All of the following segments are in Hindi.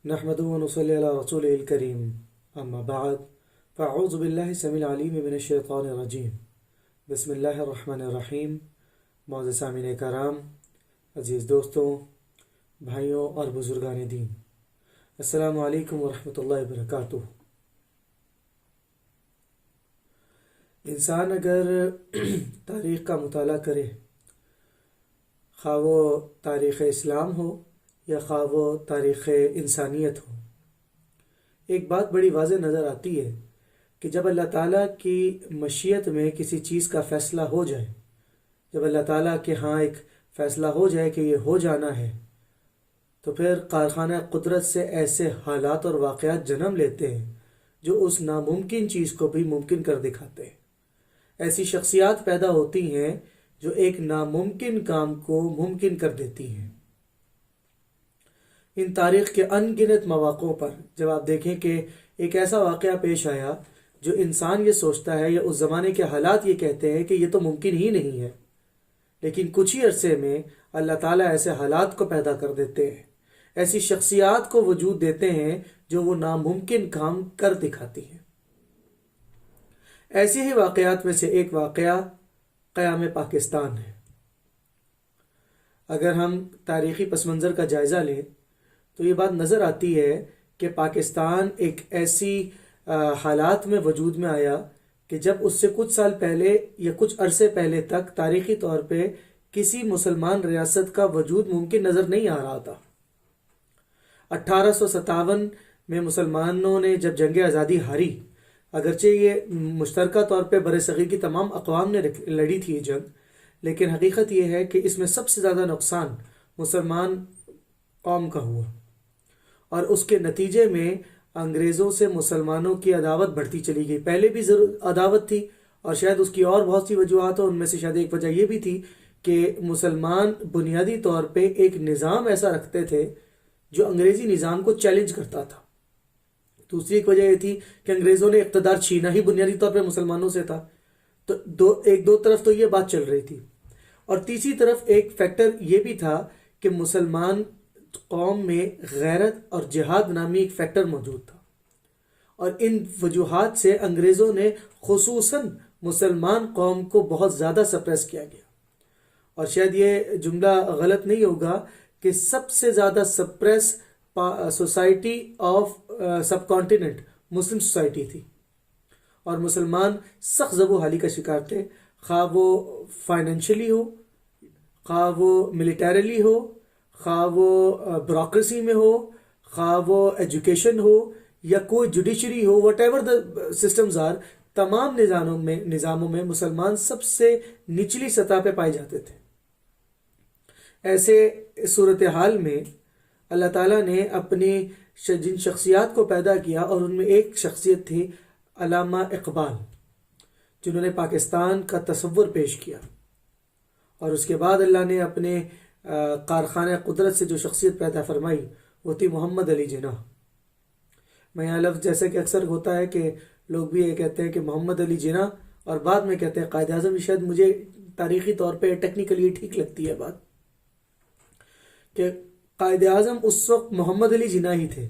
नहमदुहु व नुसल्ली अला रसूलिहिल करीम अम्मा बाद फ़अऊज़ु बिल्लाहि समील अलीम मिनश शैतानिर रजीम बिस्मिल्लाहिर रहमानिर रहीम। मौजूद सामीन कराम, अज़ीज़ दोस्तों, भाइयों और बुज़ुर्गान दीन, अस्सलामु अलैकुम व रहमतुल्लाहि व बरकातुहू। इंसान अगर तारीख़ का मुताला करे, खा वो तारीख़ इस्लाम हो या खा वो तारीख़ इंसानियत हो, एक बात बड़ी वाज़ेह नज़र आती है कि जब अल्लाह ताला की मशीयत में किसी चीज़ का फ़ैसला हो जाए, जब अल्लाह ताला के हाँ एक फ़ैसला हो जाए कि ये हो जाना है, तो फिर कारखाना कुदरत से ऐसे हालात और वाक़यात जन्म लेते हैं जो उस नामुमकिन चीज़ को भी मुमकिन कर दिखाते हैं। ऐसी शख्सियात पैदा होती हैं जो एक नामुमकिन काम को मुमकिन कर देती हैं। इन तारीख़ के अनगिनत मौक़ों पर जब आप देखें कि एक ऐसा वाक़या पेश आया जो इंसान ये सोचता है या उस ज़माने के हालात ये कहते हैं कि ये तो मुमकिन ही नहीं है, लेकिन कुछ ही अरसे में अल्लाह ताला ऐसे हालात को पैदा कर देते हैं, ऐसी शख्सियात को वजूद देते हैं जो वो नामुमकिन काम कर दिखाती हैं। ऐसे ही वाक़यात में से एक वाक़या क़याम पाकिस्तान है। अगर हम तारीख़ी पस मंज़र का जायज़ा लें तो ये बात नज़र आती है कि पाकिस्तान एक ऐसी हालात में वजूद में आया कि जब उससे कुछ साल पहले या कुछ अरसे पहले तक तारीख़ी तौर पे किसी मुसलमान रियासत का वजूद मुमकिन नज़र नहीं आ रहा था। 1857 में मुसलमानों ने जब जंग आज़ादी हारी, अगरचे ये मुश्तरका तौर पे बरसग़ीर की तमाम अक़वाम ने लड़ी थी जंग, लेकिन हकीकत ये है कि इसमें सबसे ज़्यादा नुकसान मुसलमान कौम का हुआ और उसके नतीजे में अंग्रेज़ों से मुसलमानों की अदावत बढ़ती चली गई। पहले भी ज़रूर अदावत थी और शायद उसकी और बहुत सी वजूहात हो, उनमें से शायद एक वजह यह भी थी कि मुसलमान बुनियादी तौर पे एक निज़ाम ऐसा रखते थे जो अंग्रेज़ी निज़ाम को चैलेंज करता था। दूसरी एक वजह यह थी कि अंग्रेज़ों ने इक़्तिदार छीना ही बुनियादी तौर पर मुसलमानों से था। तो दो तरफ तो ये बात चल रही थी और तीसरी तरफ एक फैक्टर ये भी था कि मुसलमान कौम में गैरत और जिहाद नामी एक फैक्टर मौजूद था और इन वजूहात से अंग्रेज़ों ने खुसूसन मुसलमान कौम को बहुत ज़्यादा सप्रेस किया गया। और शायद ये जुमला गलत नहीं होगा कि सबसे ज़्यादा सप्रेस सोसाइटी ऑफ सब कॉन्टिनेंट मुस्लिम सोसाइटी थी और मुसलमान सख्त ज़बो हाली का शिकार थे, खा वो फाइनेंशियली हो, खा वो मिलिटरीली हो, खा वो ब्यूरोक्रेसी में हो, खा वो एजुकेशन हो या कोई जुडिशरी हो, whatever the systems are, तमाम निज़ामों में मुसलमान सबसे निचली सतह पे पाए जाते थे। ऐसे सूरत हाल में अल्लाह ताला ने अपनी जिन शख्सियात को पैदा किया और उनमें एक शख्सियत थी अल्लामा इकबाल, जिन्होंने पाकिस्तान का तसव्वुर पेश किया और उसके बाद अल्लाह ने अपने कारखाना कुदरत से जो शख्सियत पैदा फरमाई वो थी मोहम्मद अली जिन्ना। मैं यहाँ लफ्ज़ जैसे कि अक्सर होता है कि लोग भी ये कहते हैं कि मोहम्मद अली जिन्ना और बाद में कहते हैं कायद आज़म। शायद मुझे तारीख़ी तौर पे टेक्निकली ठीक लगती है बात कि कायद आज़म उस वक्त मोहम्मद अली जिन्ना ही थे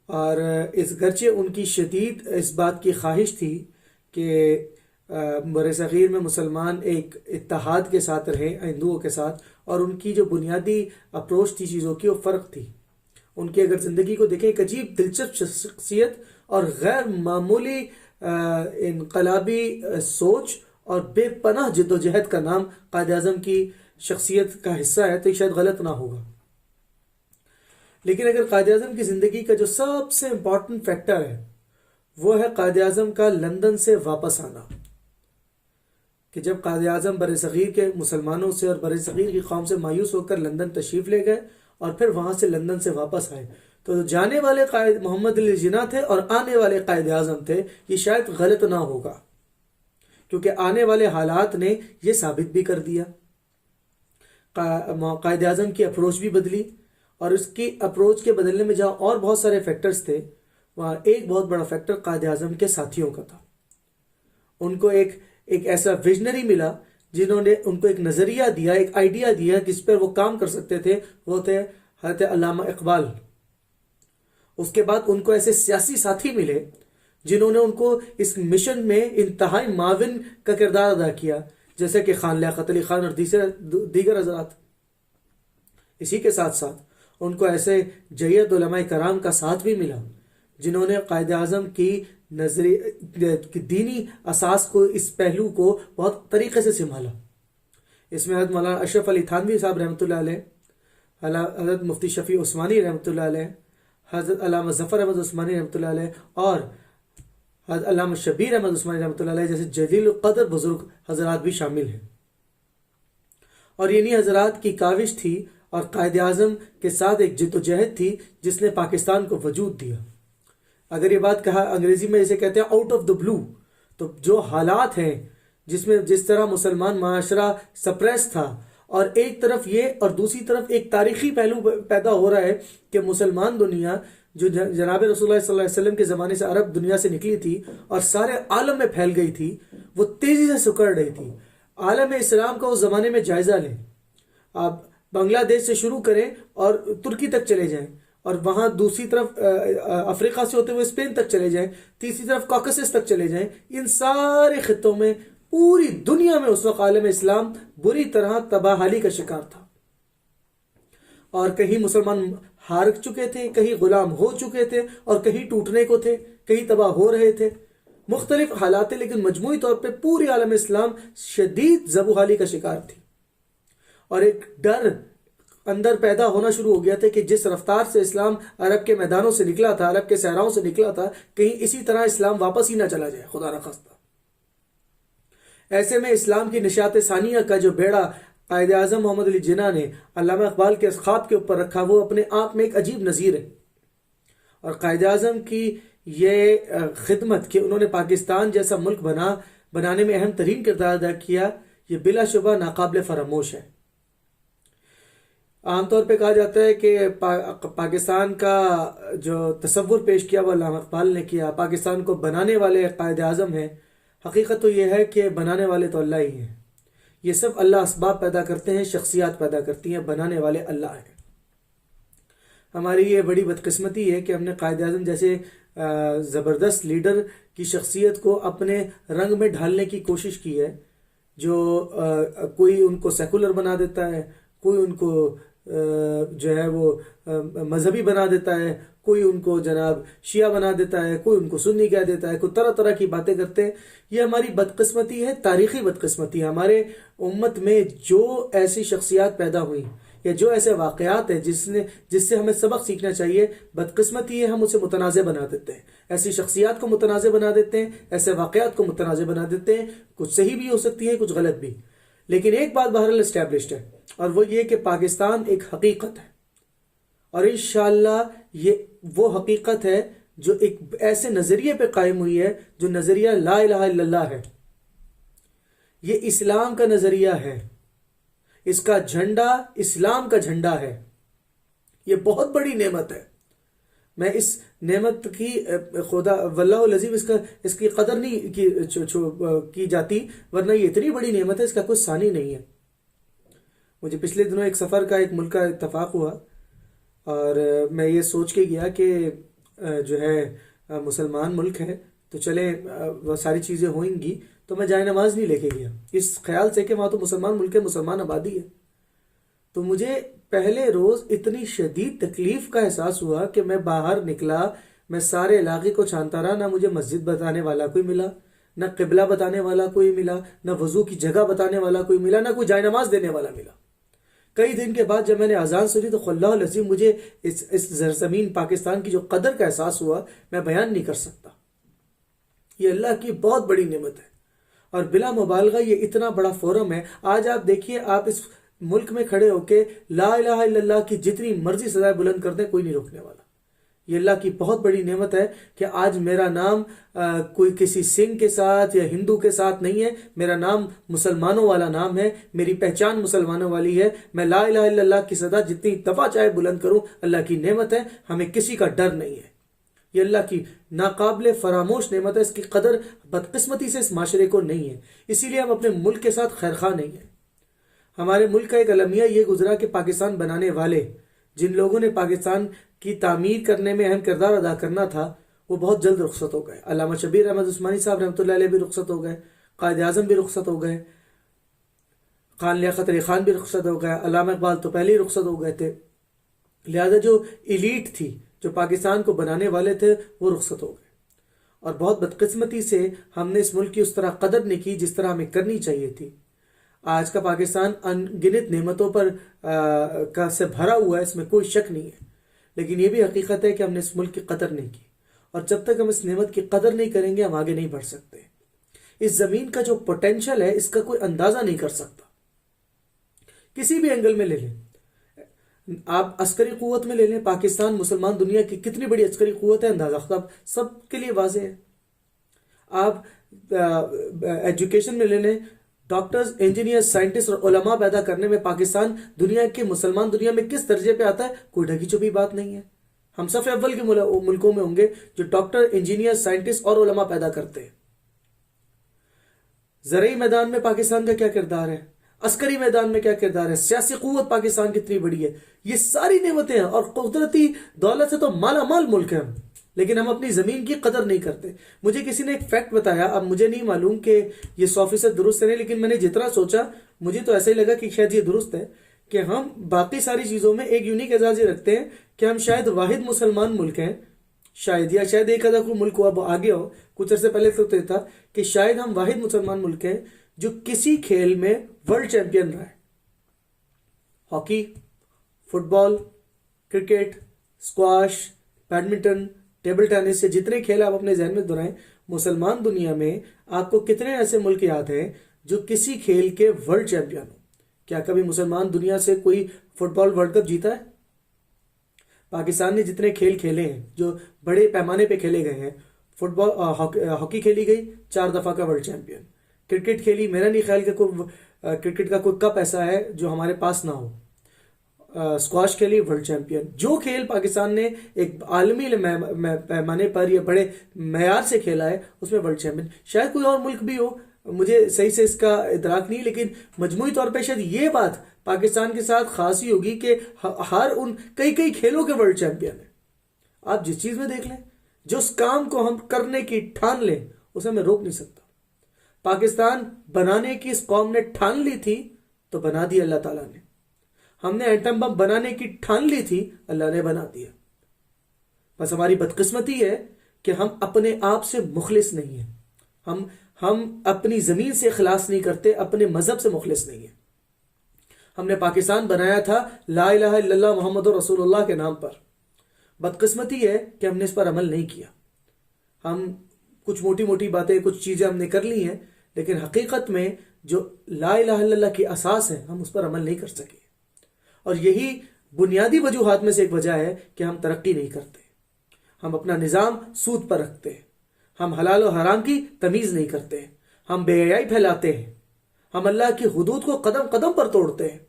और इस गर्चे उनकी शदीद इस बात की ख्वाहिश थी कि बरसग़ीर में मुसलमान एक इत्तेहाद के साथ रहे हिंदुओं के साथ, और उनकी जो बुनियादी अप्रोच थी चीज़ों की वो फ़र्क थी। उनकी अगर ज़िंदगी को देखें, एक अजीब दिलचस्प शख्सियत और गैर मामूली इनकलाबी सोच और बेपनाह जद्दोजहद का नाम कायद आज़म की शख्सियत का हिस्सा है, तो शायद गलत ना होगा। लेकिन अगर कायद आज़म की ज़िंदगी का जो सबसे इम्पॉर्टेंट फैक्टर है वो है कायद आज़म का लंदन से वापस आना, कि जब कायद आज़म बरसग़ीर के मुसलमानों से और बरसग़ीर की कौम से मायूस होकर लंदन तशरीफ़ ले गए और फिर वहाँ से लंदन से वापस आए, तो जाने वाले कायद मोहम्मद अली जिन्ना थे और आने वाले कायद आज़म थे। ये शायद गलत ना होगा क्योंकि आने वाले हालात ने ये साबित भी कर दिया। कायद आज़म की अप्रोच भी बदली और उसकी अप्रोच के बदलने में जहाँ और बहुत सारे फैक्टर्स थे, वहाँ एक बहुत बड़ा फैक्टर कायद आज़म के साथियों का था। उनको एक ऐसा विजनरी मिला जिन्होंने उनको एक नज़रिया दिया, एक आइडिया दिया जिस पर वो काम कर सकते थे। वो थे हज़रत अल्लामा इकबाल, उसके बाद उनको ऐसे सियासी साथी मिले जिन्होंने उनको इस मिशन में इंतहाई माविन का किरदार अदा किया, जैसे कि खान लियाकत अली खान और दीगर हजरात। इसी के साथ साथ उनको ऐसे जय्यद उलमाए कराम का साथ भी मिला जिन्होंने कायद आज़म की दीनी असास को, इस पहलू को बहुत तरीके से संभाला। इसमें हज़रत मौलाना अशरफ अली थानवी साहब रहमतुल्लाह अलैह, हज़रत मुफ्ती शफी उस्मानी रहमतुल्लाह अलैह, हज़रत अल्लामा ज़फ़र अहमद उस्मानी रहमतुल्लाह अलैह और हज़रत अल्लामा शबीर अहमद उस्मानी रहमतुल्लाह अलैह जैसे जलील क़द्र बुज़ुर्ग हज़रात भी शामिल हैं। और इन्हीं हज़रात की काविश थी और कायद आज़म के साथ एक जिद्दोजहद थी जिसने पाकिस्तान को वजूद दिया। अगर ये बात कहा अंग्रेजी में जैसे कहते हैं आउट ऑफ द ब्लू, तो जो हालात हैं जिसमें जिस तरह मुसलमान माशरा सप्रेस था और एक तरफ ये और दूसरी तरफ एक तारीखी पहलू पैदा हो रहा है कि मुसलमान दुनिया जो जनाब रसूलुल्लाह सल्लल्लाहु अलैहि वसल्लम के ज़माने से अरब दुनिया से निकली थी और सारे आलम में फैल गई थी, वो तेज़ी से सिकुड़ रही थी। आलम इस्लाम का उस ज़माने में जायज़ा लें, आप बांग्लादेश से शुरू करें और तुर्की तक चले जाएं और वहाँ दूसरी तरफ अफ्रीका से होते हुए स्पेन तक चले जाएं, तीसरी तरफ कॉकसस तक चले जाएं, इन सारे खित्तों में पूरी दुनिया में उस वक्त आलम इस्लाम बुरी तरह तबाहाली का शिकार था। और कहीं मुसलमान हार चुके थे, कहीं गुलाम हो चुके थे और कहीं टूटने को थे, कहीं तबाह हो रहे थे। मुख्तलिफ हालात, लेकिन मजमूई तौर पे पूरी आलम इस्लाम शदीद ज़बूहाली का शिकार थी। और एक डर अंदर पैदा होना शुरू हो गया था कि जिस रफ्तार से इस्लाम अरब के मैदानों से निकला था, अरब के सहराओं से निकला था, कहीं इसी तरह इस्लाम वापस ही ना चला जाए, खुदा न खास्ता। ऐसे में इस्लाम की निशात सानिया का जो बेड़ा कायद आज़म मोहम्मद अली जिन्ना ने अल्लामा इकबाल के ख्वाब के ऊपर रखा, वो अपने आप में एक अजीब नज़ीर है। और कायद आज़म की ये खिदमत कि उन्होंने पाकिस्तान जैसा मुल्क बनाने में अहम तरीन किरदार अदा किया, ये बिलाशुबा नाकाबिल फरामोश है। आमतौर पे कहा जाता है कि पाकिस्तान का जो तसव्वुर पेश किया वो अल्लामा इकबाल ने किया, पाकिस्तान को बनाने वाले कायद आज़म हैं। हकीकत तो ये है कि बनाने वाले तो अल्लाह ही हैं। ये सब अल्लाह असबाब पैदा करते हैं, शख्सियात पैदा करती हैं, बनाने वाले अल्लाह हैं। हमारी ये बड़ी बदकिस्मती है कि हमने कायद आज़म जैसे ज़बरदस्त लीडर की शख्सियत को अपने रंग में ढालने की कोशिश की है। जो कोई उनको सेकुलर बना देता है, कोई उनको जो है वो मजहबी बना देता है, कोई उनको जनाब शिया बना देता है, कोई उनको सुन्नी कह देता है, कोई तरह तरह की बातें करते हैं। ये हमारी बदकिस्मती है, तारीखी बदकिस्मती है। हमारे उम्मत में जो ऐसी शख्सियात पैदा हुई या जो ऐसे वाक़यात हैं जिससे हमें सबक सीखना चाहिए, बदकिस्मती है हम उसे मुतनाज़े बना देते हैं। ऐसी शख्सियात को मुतनाज़े बना देते हैं, ऐसे वाक़यात को मुतनाज़े बना देते हैं। कुछ सही भी हो सकती है, कुछ गलत भी, लेकिन एक बात बहरहाल एस्टैब्लिश्ड है और वो ये कि पाकिस्तान एक हकीकत है और इंशाअल्लाह ये वो हकीकत है जो एक ऐसे नज़रिए पे कायम हुई है जो नज़रिया ला इलाहा इल्लल्लाह है। ये इस्लाम का नज़रिया है, इसका झंडा इस्लाम का झंडा है। ये बहुत बड़ी नेमत है। मैं इस नेमत की खुदा वल्लाहु लज़ीम इसकी कदर नहीं की जाती, वरना ये इतनी बड़ी नेमत है, इसका कोई सानी नहीं है। मुझे पिछले दिनों एक सफ़र का एक मुल्क का इत्तफाक हुआ और मैं ये सोच के गया कि जो है मुसलमान मुल्क है तो चले वह सारी चीज़ें होंगी, तो मैं जाए नमाज नहीं लेके गया इस ख्याल से कि वहाँ तो मुसलमान मुल्क है, मुसलमान आबादी है। तो मुझे पहले रोज़ इतनी शदीद तकलीफ़ का एहसास हुआ कि मैं बाहर निकला, मैं सारे इलाके को छानता रहा, ना मुझे मस्जिद बताने वाला कोई मिला, ना क़िबला बताने वाला कोई मिला, ना वज़ू की जगह बताने वाला कोई मिला, ना कोई जाए नमाज देने वाला मिला। कई दिन के बाद जब मैंने अजान सुनी तो अल्लाह लज़ीम मुझे इस ज़मीन पाकिस्तान की जो कदर का एहसास हुआ, मैं बयान नहीं कर सकता। ये अल्लाह की बहुत बड़ी नेमत है और बिला मुबालगा ये इतना बड़ा फोरम है। आज आप देखिए, आप इस मुल्क में खड़े होके ला इलाहा इल्लल्लाह की जितनी मर्जी सदाएं बुलंद कर दें, कोई नहीं रोकने वाला। ये अल्लाह की बहुत बड़ी नेमत है कि आज मेरा नाम कोई किसी सिंह के साथ या हिंदू के साथ नहीं है, मेरा नाम मुसलमानों वाला नाम है, मेरी पहचान मुसलमानों वाली है। मैं ला इलाहा इल्लल्लाह की सदा जितनी दफ़ा चाहे बुलंद करूं, अल्लाह की नेमत है, हमें किसी का डर नहीं है। ये अल्लाह की नाकाबिले फरामोश नेमत है, इसकी कदर बदकिस्मती से इस माशरे को नहीं है। इसीलिए हम अपने मुल्क के साथ खैरखा नहीं है। हमारे मुल्क का एक अलमिया ये गुजरा कि पाकिस्तान बनाने वाले जिन लोगों ने पाकिस्तान की तामीर करने में अहम किरदार अदा करना था, वो बहुत जल्द रुखसत हो गए। अल्लामा शबीर अहमद उस्मानी साहब रहमतुल्लाह अलैह भी रुखसत हो गए, कायद आज़म भी रुखसत हो गए, खान लियाकत अली खान भी रुखसत हो गए, अल्लामा इकबाल तो पहले ही रुखसत हो गए थे। लिहाजा जो इलीट थी, जो पाकिस्तान को बनाने वाले थे, वो रुखसत हो गए। और बहुत बदकिस्मती से हमने इस मुल्क की उस तरह कदर नहीं की जिस तरह हमें करनी चाहिए थी। आज का पाकिस्तान अनगिनत नेमतों पर से भरा हुआ है, इसमें कोई शक नहीं है, लेकिन ये भी हकीकत है कि हमने इस मुल्क की कदर नहीं की, और जब तक हम इस नेमत की कदर नहीं करेंगे हम आगे नहीं बढ़ सकते। इस ज़मीन का जो पोटेंशियल है इसका कोई अंदाज़ा नहीं कर सकता। किसी भी एंगल में ले लें, आप अस्करी कुव्वत में ले लें, पाकिस्तान मुसलमान दुनिया की कितनी बड़ी अस्करी कुव्वत है, अंदाजा सब सबके लिए वाज़ेह है। आप एजुकेशन में ले लें, डॉक्टर्स, इंजीनियर्स, साइंटिस्ट और उलमा पैदा करने में पाकिस्तान दुनिया के मुसलमान दुनिया में किस दर्जे पे आता है, कोई ढकी चुपी बात नहीं है। हम सफ़े अव्वल के मुल्कों में होंगे जो डॉक्टर, इंजीनियर, साइंटिस्ट और उलमा पैदा करते हैं। ज़रई मैदान में पाकिस्तान का क्या किरदार है, अस्करी मैदान में क्या किरदार है, सियासी कुव्वत पाकिस्तान कितनी बड़ी है, ये सारी नेमतें हैं और कुदरती दौलत से तो माला माल मुल्क है हम, लेकिन हम अपनी ज़मीन की कदर नहीं करते। मुझे किसी ने एक फैक्ट बताया, अब मुझे नहीं मालूम कि ये 100% दुरुस्त है नहीं, लेकिन मैंने जितना सोचा मुझे तो ऐसा ही लगा कि शायद ये दुरुस्त है कि हम बाकी सारी चीज़ों में एक यूनिक एजाज़ रखते हैं कि हम शायद वाहिद मुसलमान मुल्क हैं, शायद, या शायद एक आधा कोई मुल्क हुआ आगे हो, कुछ अर्से पहले तो था कि शायद हम वाहिद मुसलमान मुल्क हैं जो किसी खेल में वर्ल्ड चैंपियन रहा है। Hockey, football, cricket, squash, badminton, table tennis, से जितने खेल आप अपने जहन में दोहराएं, मुसलमान दुनिया में आपको कितने ऐसे मुल्क याद हैं जो किसी खेल के वर्ल्ड चैंपियन हो? क्या कभी मुसलमान दुनिया से कोई फुटबॉल वर्ल्ड कप जीता है? पाकिस्तान ने जितने खेल खेले हैं जो बड़े पैमाने पे खेले गए हैं, फुटबॉल, हॉकी खेली गई, 4 दफ़ा का वर्ल्ड चैंपियन। क्रिकेट खेली, मेरा नहीं ख्याल कि कोई क्रिकेट का कोई कप ऐसा है जो हमारे पास ना हो। स्क्वाश खेली, वर्ल्ड चैंपियन। जो खेल पाकिस्तान ने एक आलमी पैमाने पर या बड़े मैार से खेला है उसमें वर्ल्ड चैंपियन। शायद कोई और मुल्क भी हो, मुझे सही से इसका इदराक नहीं, लेकिन मजमूई तौर पर शायद ये बात पाकिस्तान के साथ खास ही होगी कि हर उन कई खेलों के वर्ल्ड चैंपियन है। आप जिस चीज़ में देख लें, जो उस काम को हम करने की ठान लें, उसे हमें रोक नहीं सकता। पाकिस्तान बनाने की इस कौम ने ठान ली थी तो बना दिया अल्लाह ताला ने। हमने एटम बम बनाने की ठान ली थी, अल्लाह ने बना दिया। बस हमारी बदकिस्मती है कि हम अपने आप से मुखलिस नहीं हैं। हम अपनी ज़मीन से इखलास नहीं करते, अपने मज़हब से मुखलिस नहीं है। हमने पाकिस्तान बनाया था ला इलाहा इल्लल्लाह मुहम्मदुर रसूलुल्लाह के नाम पर। बदकिस्मती है कि हमने इस पर अमल नहीं किया। हम कुछ मोटी मोटी बातें, कुछ चीज़ें हमने कर ली हैं, लेकिन हकीकत में जो ला इलाहा इल्लल्लाह की असास है हम उस पर अमल नहीं कर सके। और यही बुनियादी वजूहात में से एक वजह है कि हम तरक्की नहीं करते। हम अपना निज़ाम सूद पर रखते हैं, हम हलाल और हराम की तमीज़ नहीं करते, हम बेहयाई फैलाते हैं, हम अल्लाह की हुदूद को कदम कदम पर तोड़ते हैं।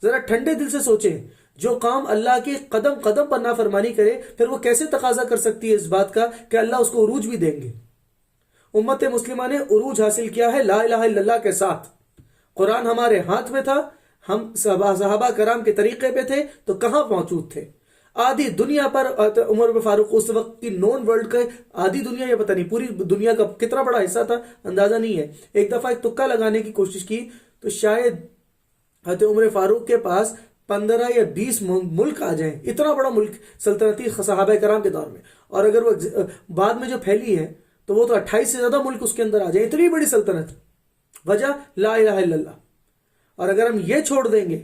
ज़रा ठंडे दिल से सोचें, जो काम अल्लाह के कदम कदम पर नाफरमानी करे, फिर वो कैसे तकाजा कर सकती है इस बात का कि अल्लाह उसको उरूज भी देंगे। उम्मत मुस्लिमा ने उरूज हासिल किया है ला इलाहा इल्लल्लाह के साथ। कुरान हमारे हाथ में था, हम सहाबा कराम के तरीके पे थे तो कहाँ मौजूद थे। आधी दुनिया पर उमर फारूक उस वक्त की नॉन वर्ल्ड का आधी दुनिया, या पता नहीं पूरी दुनिया का कितना बड़ा हिस्सा था, अंदाजा नहीं है। एक दफा एक तुक्का लगाने की कोशिश की तो शायद हज़रत उमर फारूक के पास 15 या 20 मुल्क आ जाएं, इतना बड़ा मुल्क सल्तनती सहाबा कराम के दौर में। और अगर वो बाद में जो फैली है तो वो तो 28 से ज्यादा मुल्क उसके अंदर आ जाए, इतनी बड़ी सल्तनत। वजह ला इलाहा इल्लल्लाह। और अगर हम ये छोड़ देंगे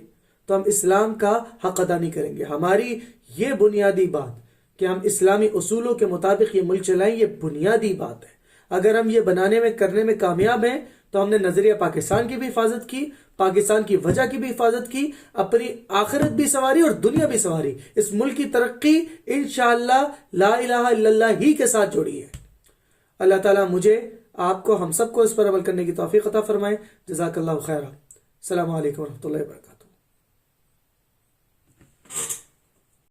तो हम इस्लाम का हक अदा नहीं करेंगे। हमारी ये बुनियादी बात कि हम इस्लामी उसूलों के मुताबिक ये मुल्क चलाएं, ये बुनियादी बात है। अगर हम ये बनाने में करने में कामयाब हैं तो हमने नजरिया पाकिस्तान की भी हिफाजत की, पाकिस्तान की वजह की भी हिफाजत की, अपनी आखिरत भी संवारी और दुनिया भी संवारी। इस मुल्क की तरक्की इंशाअल्लाह ला इलाहा इल्लल्लाह ही के साथ जुड़ी है। अल्लाह ताला मुझे, आपको, हम सबको इस पर अमल करने की तौफीक अता फरमाए। जज़ाकल्लाहु खैरा। अस्सलामु अलैकुम व रहमतुल्लाहि व बरकातहू।